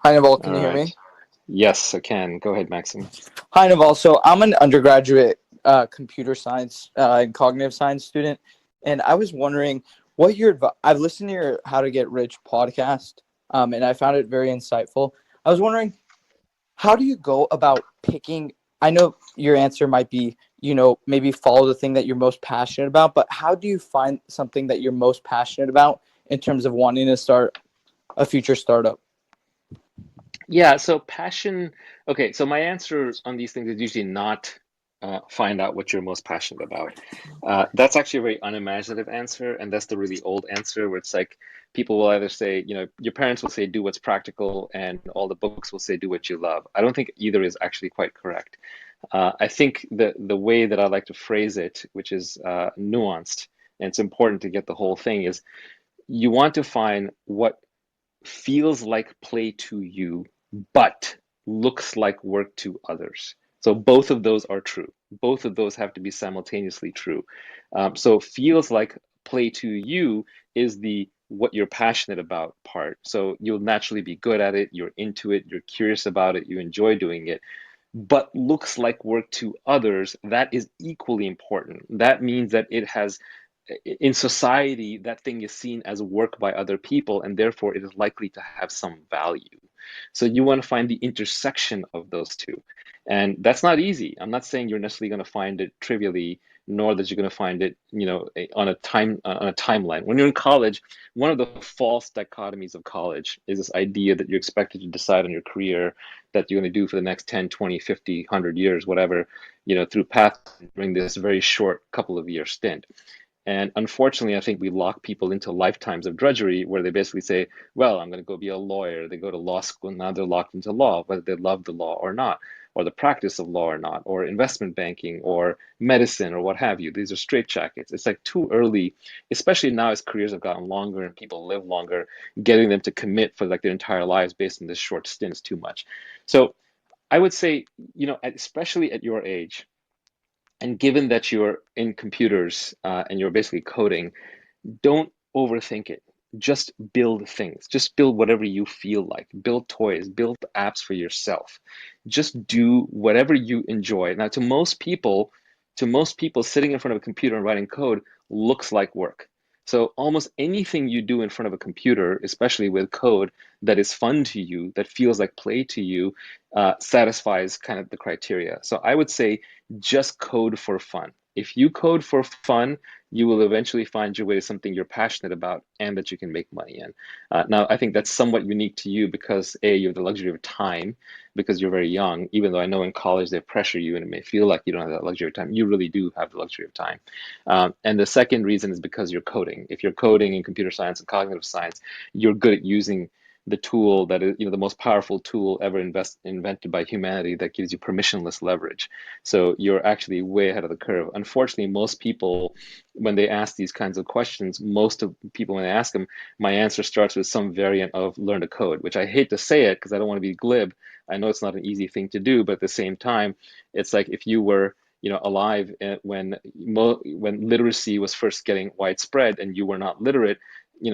Hi, Naval. Can All you hear right. me? Yes, I can. Go ahead, Maxim. Hi, Naval. So I'm an undergraduate computer science and cognitive science student, and I was wondering what your I've listened to your How to Get Rich podcast, and I found it very insightful. I was wondering, how do you go about picking? I know your answer might be, maybe follow the thing that you're most passionate about, but how do you find something that you're most passionate about in terms of wanting to start a future startup? Yeah, so passion. Okay, so my answer on these things is usually not find out what you're most passionate about. That's actually a very unimaginative answer, and that's the really old answer where it's like people will either say, your parents will say do what's practical, and all the books will say do what you love. I don't think either is actually quite correct. I think the way that I like to phrase it, which is nuanced, and it's important to get the whole thing, is you want to find what feels like play to you, but looks like work to others. So both of those are true. Both of those have to be simultaneously true. So feels like play to you is the what you're passionate about part. So you'll naturally be good at it, you're into it, you're curious about it, you enjoy doing it, but looks like work to others, that is equally important. That means that it has, in society, that thing is seen as work by other people, and therefore it is likely to have some value. So you want to find the intersection of those two. And that's not easy. I'm not saying you're necessarily going to find it trivially, nor that you're going to find it, on a timeline. When you're in college, one of the false dichotomies of college is this idea that you're expected to decide on your career that you're going to do for the next 10, 20, 50, 100 years, whatever, through path during this very short couple of year stint. And unfortunately, I think we lock people into lifetimes of drudgery where they basically say, well, I'm going to go be a lawyer. They go to law school, now they're locked into law, whether they love the law or not, or the practice of law or not, or investment banking or medicine or what have you. These are straitjackets. It's like too early, especially now as careers have gotten longer and people live longer, getting them to commit for like their entire lives based on this short stint is too much. So I would say, especially at your age, and given that you're in computers and you're basically coding, don't overthink it. Just build things. Just build whatever you feel like. Build toys, build apps for yourself. Just do whatever you enjoy. Now, to most people, sitting in front of a computer and writing code looks like work. So almost anything you do in front of a computer, especially with code that is fun to you, that feels like play to you, satisfies kind of the criteria. So I would say just code for fun. If you code for fun, you will eventually find your way to something you're passionate about and that you can make money in. Now, I think that's somewhat unique to you because A, you have the luxury of time because you're very young, even though I know in college they pressure you and it may feel like you don't have that luxury of time. You really do have the luxury of time. And the second reason is because you're coding. If you're coding in computer science and cognitive science, you're good at using the tool that is, the most powerful tool ever invented by humanity that gives you permissionless leverage. So you're actually way ahead of the curve. Unfortunately, most people, when they ask these kinds of questions, most of people, when they ask them, my answer starts with some variant of learn to code, which I hate to say it because I don't want to be glib. I know it's not an easy thing to do, but at the same time, it's like if you were alive when literacy was first getting widespread and you were not literate,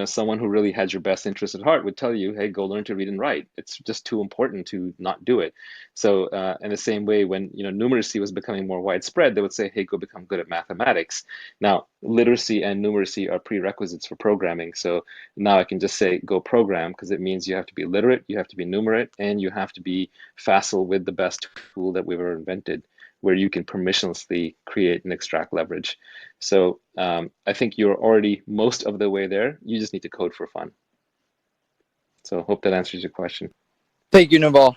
someone who really had your best interest at heart would tell you, hey, go learn to read and write. It's just too important to not do it. So, in the same way, when numeracy was becoming more widespread, they would say, "Hey, go become good at mathematics." Now, literacy and numeracy are prerequisites for programming. So now I can just say, "Go program," because it means you have to be literate, you have to be numerate, and you have to be facile with the best tool that we've ever invented, where you can permissionlessly create and extract leverage. So I think you're already most of the way there. You just need to code for fun. So hope that answers your question. Thank you, Naval.